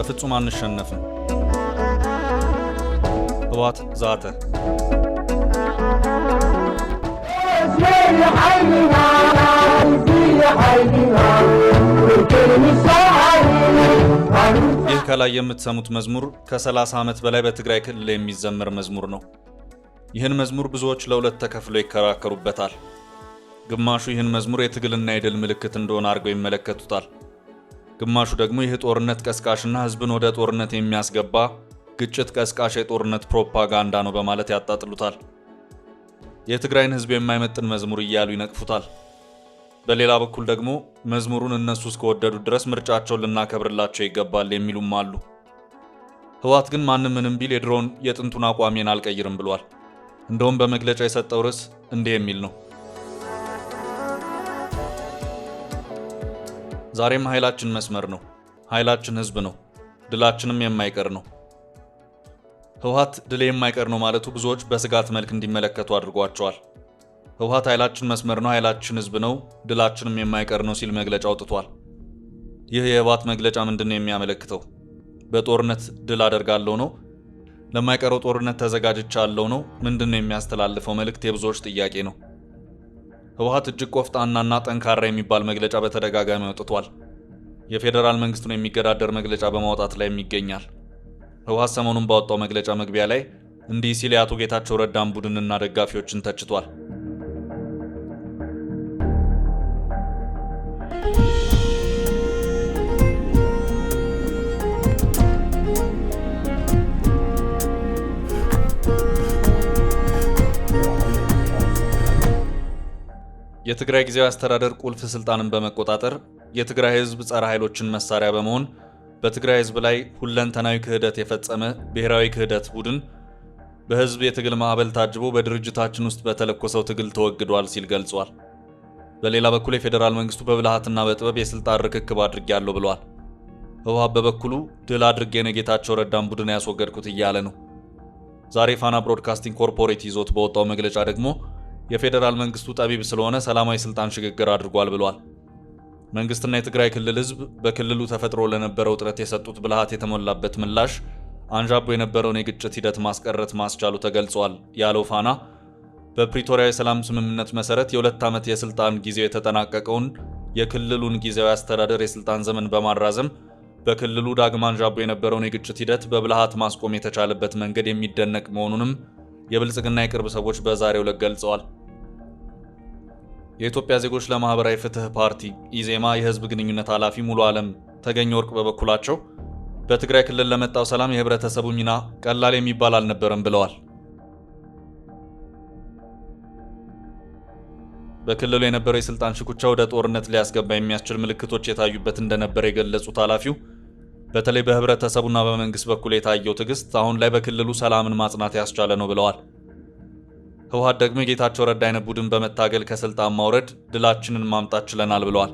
በፍጹም አንሸነፍም። ህወሓት ዛተ። ይህ ከላይ የምትሰሙት መዝሙር ከ30 ዓመት በላይ በትግራይ ክልል የሚዘመር መዝሙር ነው። ይህን መዝሙር ብዙዎች ለሁለት ተከፍለው ይከራከሩበታል። ግማሹ ይህን መዝሙር የትግልና የድል ምልክት እንደሆነ አድርገው ይመለከቱታል። ግማሹ ደግሞ ይህ ጦርነት ቀስቃሽና ህዝብን ወደ ጦርነት የሚያስገባ ግጭት ቀስቃሽ የጦርነት ፕሮፓጋንዳ ነው በማለት ያጣጥሉታል። የትግራይን ህዝብ የማይመጥን መዝሙር እያሉ ይነቅፉታል። በሌላ በኩል ደግሞ መዝሙሩን እነሱ እስከወደዱት ድረስ ምርጫቸውን ልናከብርላቸው ይገባል የሚሉም አሉ። ህወሓት ግን ማንም ምንም ቢል የድሮውን የጥንቱን አቋሜን አልቀይርም ብሏል። እንደውም በመግለጫ የሰጠው ርዕስ እንዲህ የሚል ነው። ዛሬም ኃይላችን መስመር ነው፣ ኃይላችን ህዝብ ነው፣ ድላችንም የማይቀር ነው። ህወሓት ድል የማይቀር ነው ማለቱ ብዙዎች በስጋት መልክ እንዲመለከቱ አድርጓቸዋል። ህወሓት ኃይላችን መስመር ነው፣ ኃይላችን ህዝብ ነው፣ ድላችንም የማይቀር ነው ሲል መግለጫ አውጥቷል። ይህ የህወሓት መግለጫ ምንድነው የሚያመለክተው? በጦርነት ድል አደርጋለሁ ነው? ለማይቀረው ጦርነት ተዘጋጅቻለሁ ነው? ምንድነው የሚያስተላልፈው መልእክት? የብዙዎች ጥያቄ ነው። ህወሓት እጅግ ቆፍጣናና ጠንካራ የሚባል መግለጫ በተደጋጋሚ አውጥቷል። የፌዴራል መንግስቱን የሚገዳደር መግለጫ በማውጣት ላይ ይገኛል። ህወሓት ሰሞኑን ባወጣው መግለጫ መግቢያ ላይ እንዲህ ሲል የአቶ ጌታቸው ረዳን ቡድንና ደጋፊዎችን ተችቷል። የትግራይ ጊዜያዊ አስተዳደር ቁልፍ ስልጣንን በመቆጣጠር የትግራይ ህዝብ ጸረ ኃይሎችን መሳሪያ በመሆን በትግራይ ህዝብ ላይ ሁለንተናዊ ክህደት የፈጸመ ብሔራዊ ክህደት ቡድን በህዝብ የትግል ማዕበል ታጅቦ በድርጅታችን ውስጥ በተለኮሰው ትግል ተወግዷል ሲል ገልጿል። በሌላ በኩል የፌዴራል መንግስቱ በብልሃትና በጥበብ የስልጣን ርክክብ አድርጌያለሁ ብሏል። ህወሓት በበኩሉ ድል አድርጌ ነው ጌታቸው ረዳን ቡድን ያስወገድኩት እያለ ነው። ዛሬ ፋና ብሮድካስቲንግ ኮርፖሬት ይዞት በወጣው መግለጫ ደግሞ የፌዴራል መንግስቱ ጠቢብ ስለሆነ ሰላማዊ ስልጣን ሽግግር አድርጓል ብሏል። መንግስትና የትግራይ ክልል ህዝብ በክልሉ ተፈጥሮ ለነበረው ጥረት የሰጡት ብልሃት የተሞላበት ምላሽ አንዣቦ የነበረውን የግጭት ሂደት ማስቀረት ማስቻሉ ተገልጿል ያለው ፋና በፕሪቶሪያ የሰላም ስምምነት መሰረት የ2 ዓመት የስልጣን ጊዜው የተጠናቀቀውን የክልሉን ጊዜያዊ አስተዳደር የስልጣን ዘመን በማራዘም በክልሉ ዳግም አንዣቦ የነበረውን የግጭት ሂደት በብልሃት ማስቆም የተቻለበት መንገድ የሚደነቅ መሆኑንም የብልጽግና የቅርብ ሰዎች በዛሬው ዕለት ገልጸዋል። የኢትዮጵያ ዜጎች ለማህበራዊ ፍትህ ፓርቲ ኢዜማ የህዝብ ግንኙነት ኃላፊ ሙሉ ዓለም ተገኘ ወርቅ በበኩላቸው በትግራይ ክልል ለመጣው ሰላም የህብረተሰቡ ሚና ቀላል የሚባል አልነበረም ብለዋል። በክልሉ የነበረው የስልጣን ሽኩቻ ወደ ጦርነት ሊያስገባ የሚያስችል ምልክቶች የታዩበት እንደነበር የገለጹት ኃላፊው በተለይ በህብረተሰቡና በመንግስት በኩል የታየው ትዕግስት አሁን ላይ በክልሉ ሰላምን ማጽናት ያስቻለ ነው ብለዋል። ህወሓት ደግሞ የጌታቸው ረዳ አይነት ቡድን በመታገል ከስልጣን ማውረድ ድላችንን ማምጣት ችለናል ብለዋል።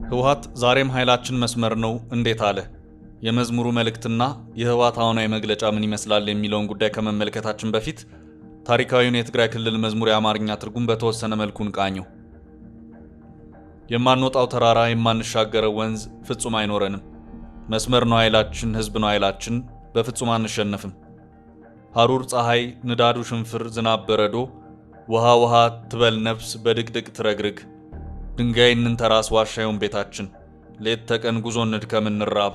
ህወሓት ዛሬም ኃይላችን መስመር ነው እንዴት አለ? የመዝሙሩ መልእክትና የህወሓት አሁናዊ መግለጫ ምን ይመስላል የሚለውን ጉዳይ ከመመልከታችን በፊት ታሪካዊውን የትግራይ ክልል መዝሙር የአማርኛ ትርጉም በተወሰነ መልኩ እንቃኘው። የማንወጣው ተራራ የማንሻገረው ወንዝ ፍጹም አይኖረንም። መስመር ነው ኃይላችን፣ ህዝብ ነው ኃይላችን፣ በፍጹም አንሸነፍም። ሐሩር ፀሐይ፣ ንዳዱ ሽንፍር፣ ዝናብ በረዶ፣ ውሃ ውሃ ትበል ነፍስ በድቅድቅ ትረግርግ። ድንጋይ እንንተራስ ዋሻ ይሁን ቤታችን፣ ሌት ተቀን ጉዞ እንድከም እንራብ።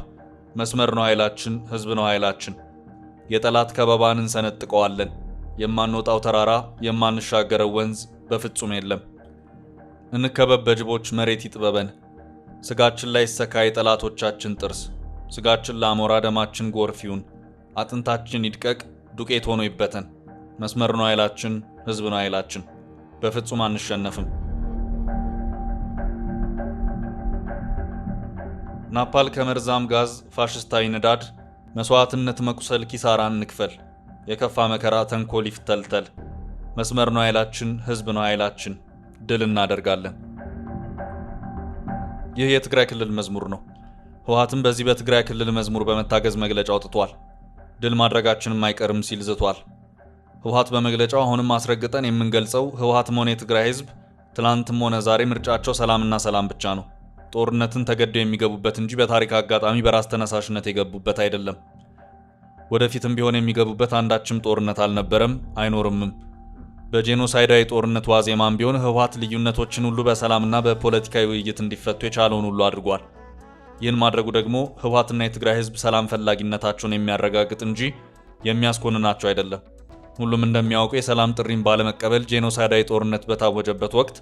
መስመር ነው ኃይላችን፣ ህዝብ ነው ኃይላችን፣ የጠላት ከበባን እንሰነጥቀዋለን። የማንወጣው ተራራ የማንሻገረው ወንዝ በፍጹም የለም። እንከበብ በጅቦች መሬት ይጥበበን። ስጋችን ላይ ይሰካ የጠላቶቻችን ጥርስ። ስጋችን ለአሞራ ደማችን ጎርፍ ይሁን። አጥንታችን ይድቀቅ ዱቄት ሆኖ ይበተን። መስመር ነው ኃይላችን፣ ህዝብ ነው ኃይላችን፣ በፍጹም አንሸነፍም። ናፓል ከመርዛም ጋዝ ፋሽስታዊ ንዳድ መስዋዕትነት መቁሰል ኪሳራን እንክፈል። የከፋ መከራ ተንኮል ይፍተልተል። መስመር ነው ኃይላችን፣ ህዝብ ነው ኃይላችን፣ ድል እናደርጋለን። ይህ የትግራይ ክልል መዝሙር ነው። ህወሓትም በዚህ በትግራይ ክልል መዝሙር በመታገዝ መግለጫ አውጥቷል። ድል ማድረጋችንም አይቀርም ሲል ዝቷል። ህወሓት በመግለጫው አሁንም አስረግጠን የምንገልጸው ህወሓትም ሆነ የትግራይ ህዝብ ትላንትም ሆነ ዛሬ ምርጫቸው ሰላምና ሰላም ብቻ ነው። ጦርነትን ተገደው የሚገቡበት እንጂ በታሪክ አጋጣሚ በራስ ተነሳሽነት የገቡበት አይደለም። ወደፊትም ቢሆን የሚገቡበት አንዳችም ጦርነት አልነበረም፣ አይኖርምም። በጄኖሳይዳዊ ጦርነት ዋዜማም ቢሆን ህወሓት ልዩነቶችን ሁሉ በሰላምና በፖለቲካዊ ውይይት እንዲፈቱ የቻለውን ሁሉ አድርጓል። ይህን ማድረጉ ደግሞ ህወሓትና የትግራይ ህዝብ ሰላም ፈላጊነታቸውን የሚያረጋግጥ እንጂ የሚያስኮንናቸው አይደለም። ሁሉም እንደሚያውቁ የሰላም ጥሪን ባለመቀበል ጄኖሳይዳዊ ጦርነት በታወጀበት ወቅት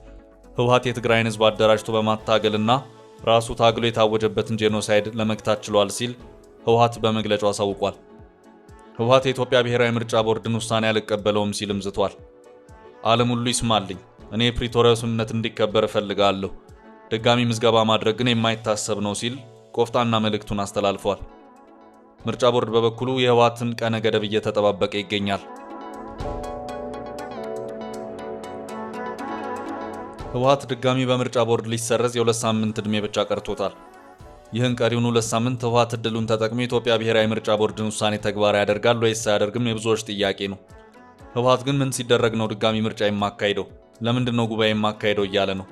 ህወሓት የትግራይን ህዝብ አደራጅቶ በማታገልና ራሱ ታግሎ የታወጀበትን ጄኖሳይድ ለመግታት ችሏል ሲል ህወሓት በመግለጫው አሳውቋል። ህወሓት የኢትዮጵያ ብሔራዊ ምርጫ ቦርድን ውሳኔ አልቀበለውም ሲልም ዝቷል። ዓለም ሁሉ ይስማልኝ፣ እኔ የፕሪቶሪያው ስምምነት እንዲከበር እፈልጋለሁ፣ ድጋሚ ምዝገባ ማድረግ ግን የማይታሰብ ነው ሲል ቆፍጣና መልእክቱን አስተላልፏል። ምርጫ ቦርድ በበኩሉ የህወሓትን ቀነ ገደብ እየተጠባበቀ ይገኛል። ህወሓት ድጋሚ በምርጫ ቦርድ ሊሰረዝ የ2 ሳምንት ዕድሜ ብቻ ቀርቶታል። ይህን ቀሪውን 2 ሳምንት ህወሓት እድሉን ተጠቅሞ የኢትዮጵያ ብሔራዊ ምርጫ ቦርድን ውሳኔ ተግባራዊ ያደርጋል ወይስ አያደርግም የብዙዎች ጥያቄ ነው። ህወሓት ግን ምን ሲደረግ ነው ድጋሚ ምርጫ የማካሄደው? ለምንድን ነው ጉባኤ የማካሄደው እያለ ነው።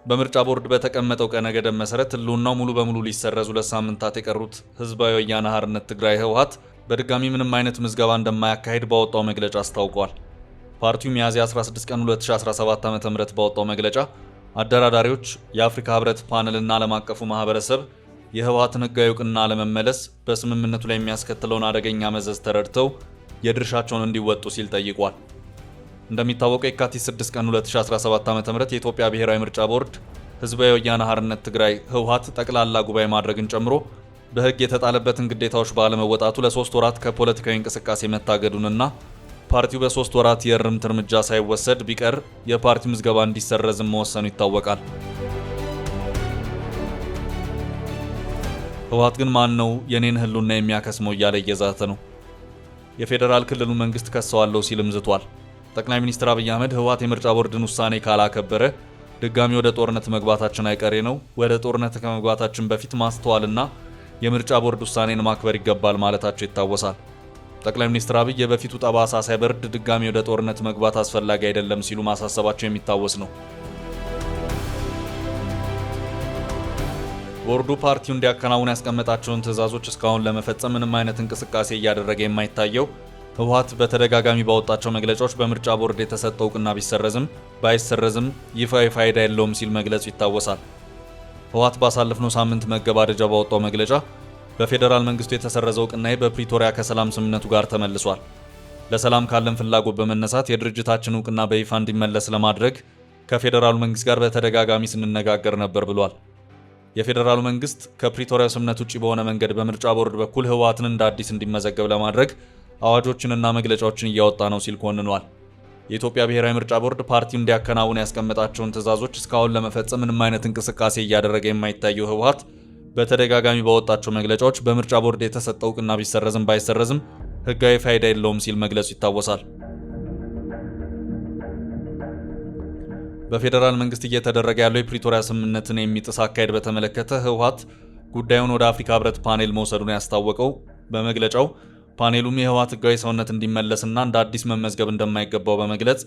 በምርጫ ቦርድ በተቀመጠው ቀነ ገደብ መሰረት ህልውናው ሙሉ በሙሉ ሊሰረዝ 2 ሳምንታት የቀሩት ህዝባዊ ወያነ ሓርነት ትግራይ ህወሓት በድጋሚ ምንም አይነት ምዝገባ እንደማያካሄድ ባወጣው መግለጫ አስታውቋል። ፓርቲው ሚያዝያ 16 ቀን 2017 ዓ.ም ባወጣው መግለጫ አደራዳሪዎች የአፍሪካ ህብረት ፓነልና ዓለም አቀፉ ማህበረሰብ የህወሓትን ህጋዊ እውቅና አለመመለስ በስምምነቱ ላይ የሚያስከትለውን አደገኛ መዘዝ ተረድተው የድርሻቸውን እንዲወጡ ሲል ጠይቋል። እንደሚታወቀው የካቲት 6 ቀን 2017 ዓ.ም የኢትዮጵያ ብሔራዊ ምርጫ ቦርድ ህዝባዊ ወያነ ሓርነት ትግራይ ህወሓት ጠቅላላ ጉባኤ ማድረግን ጨምሮ በህግ የተጣለበትን ግዴታዎች ባለመወጣቱ ለ3 ወራት ከፖለቲካዊ እንቅስቃሴ መታገዱንና ፓርቲው በ3 ወራት የእርምት እርምጃ ሳይወሰድ ቢቀር የፓርቲ ምዝገባ እንዲሰረዝም መወሰኑ ይታወቃል። ህወሓት ግን ማን ነው የኔን ህልውና የሚያከስመው እያለ እየዛተ ነው። የፌዴራል ክልሉ መንግስት ከሰዋለሁ ሲልም ዝቷል። ጠቅላይ ሚኒስትር አብይ አህመድ ህወሓት የምርጫ ቦርድን ውሳኔ ካላከበረ ድጋሚ ወደ ጦርነት መግባታችን አይቀሬ ነው፣ ወደ ጦርነት ከመግባታችን በፊት ማስተዋልና የምርጫ ቦርድ ውሳኔን ማክበር ይገባል ማለታቸው ይታወሳል። ጠቅላይ ሚኒስትር አብይ የበፊቱ ጠባሳ ሳይበርድ ድጋሚ ወደ ጦርነት መግባት አስፈላጊ አይደለም ሲሉ ማሳሰባቸው የሚታወስ ነው። ቦርዱ ፓርቲው እንዲያከናውን ያስቀመጣቸውን ትዕዛዞች እስካሁን ለመፈጸም ምንም አይነት እንቅስቃሴ እያደረገ የማይታየው ህወሓት በተደጋጋሚ ባወጣቸው መግለጫዎች በምርጫ ቦርድ የተሰጠው እውቅና ቢሰረዝም ባይሰረዝም ይፋዊ ፋይዳ የለውም ሲል መግለጹ ይታወሳል። ህወሓት ባሳለፍነው ሳምንት መገባደጃ ባወጣው መግለጫ በፌዴራል መንግስቱ የተሰረዘው እውቅናዬ በፕሪቶሪያ ከሰላም ስምምነቱ ጋር ተመልሷል። ለሰላም ካለን ፍላጎት በመነሳት የድርጅታችን እውቅና በይፋ እንዲመለስ ለማድረግ ከፌዴራሉ መንግስት ጋር በተደጋጋሚ ስንነጋገር ነበር ብሏል። የፌዴራሉ መንግስት ከፕሪቶሪያ ስምምነት ውጪ በሆነ መንገድ በምርጫ ቦርድ በኩል ህወሓትን እንደ አዲስ እንዲመዘገብ ለማድረግ አዋጆችንና መግለጫዎችን እያወጣ ነው ሲል ኮንኗል። የኢትዮጵያ ብሔራዊ ምርጫ ቦርድ ፓርቲው እንዲያከናውን ያስቀመጣቸውን ትዕዛዞች እስካሁን ለመፈጸም ምንም አይነት እንቅስቃሴ እያደረገ የማይታየው ህወሓት በተደጋጋሚ ባወጣቸው መግለጫዎች በምርጫ ቦርድ የተሰጠው እውቅና ቢሰረዝም ባይሰረዝም ህጋዊ ፋይዳ የለውም ሲል መግለጹ ይታወሳል። በፌዴራል መንግስት እየተደረገ ያለው የፕሪቶሪያ ስምምነትን የሚጥስ አካሄድ በተመለከተ ህወሓት ጉዳዩን ወደ አፍሪካ ህብረት ፓኔል መውሰዱን ያስታወቀው በመግለጫው ፓኔሉም የህወሓት ህጋዊ ሰውነት እንዲመለስና እንደ አዲስ መመዝገብ እንደማይገባው በመግለጽ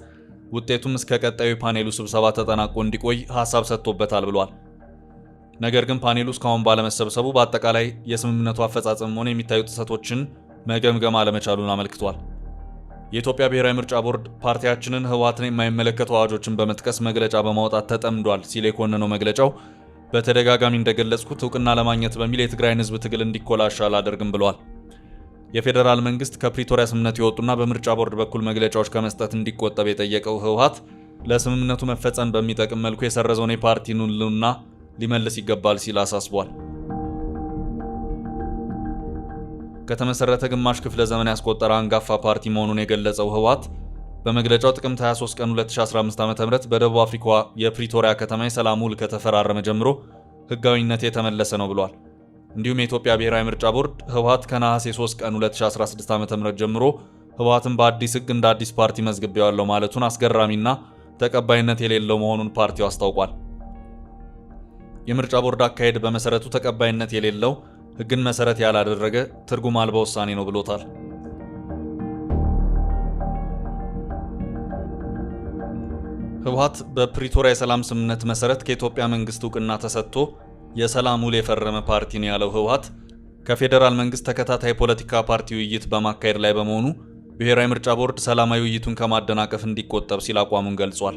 ውጤቱም እስከ ቀጣዩ ፓኔሉ ስብሰባ ተጠናቆ እንዲቆይ ሀሳብ ሰጥቶበታል ብሏል። ነገር ግን ፓኔሉ እስካሁን ባለመሰብሰቡ በአጠቃላይ የስምምነቱ አፈጻጸም ሆነ የሚታዩ ጥሰቶችን መገምገም አለመቻሉን አመልክቷል። የኢትዮጵያ ብሔራዊ ምርጫ ቦርድ ፓርቲያችንን ህወሓትን የማይመለከቱ አዋጆችን በመጥቀስ መግለጫ በማውጣት ተጠምዷል ሲል የኮነነው መግለጫው በተደጋጋሚ እንደገለጽኩት እውቅና ለማግኘት በሚል የትግራይን ህዝብ ትግል እንዲኮላሽ አላደርግም ብሏል። የፌዴራል መንግስት ከፕሪቶሪያ ስምምነት የወጡና በምርጫ ቦርድ በኩል መግለጫዎች ከመስጠት እንዲቆጠብ የጠየቀው ህወሓት ለስምምነቱ መፈጸም በሚጠቅም መልኩ የሰረዘውን የፓርቲን ህልውና ሊመልስ ይገባል ሲል አሳስቧል። ከተመሰረተ ግማሽ ክፍለ ዘመን ያስቆጠረ አንጋፋ ፓርቲ መሆኑን የገለጸው ህወሓት በመግለጫው ጥቅምት 23 ቀን 2015 ዓ.ም በደቡብ አፍሪካ የፕሪቶሪያ ከተማ የሰላም ውል ከተፈራረመ ጀምሮ ህጋዊነት የተመለሰ ነው ብሏል። እንዲሁም የኢትዮጵያ ብሔራዊ ምርጫ ቦርድ ህወሓት ከነሐሴ 3 ቀን 2016 ዓ.ም ጀምሮ ህወሓትን በአዲስ ህግ እንደ አዲስ ፓርቲ መዝግቤዋለሁ ማለቱን አስገራሚና ተቀባይነት የሌለው መሆኑን ፓርቲው አስታውቋል። የምርጫ ቦርድ አካሄድ በመሰረቱ ተቀባይነት የሌለው ህግን መሰረት ያላደረገ ትርጉም አልባ ውሳኔ ነው ብሎታል። ህወሓት በፕሪቶሪያ የሰላም ስምምነት መሰረት ከኢትዮጵያ መንግስት እውቅና ተሰጥቶ የሰላም ውል የፈረመ ፓርቲ ነው ያለው ህወሓት ከፌዴራል መንግስት ተከታታይ ፖለቲካ ፓርቲ ውይይት በማካሄድ ላይ በመሆኑ ብሔራዊ ምርጫ ቦርድ ሰላማዊ ውይይቱን ከማደናቀፍ እንዲቆጠብ ሲል አቋሙን ገልጿል።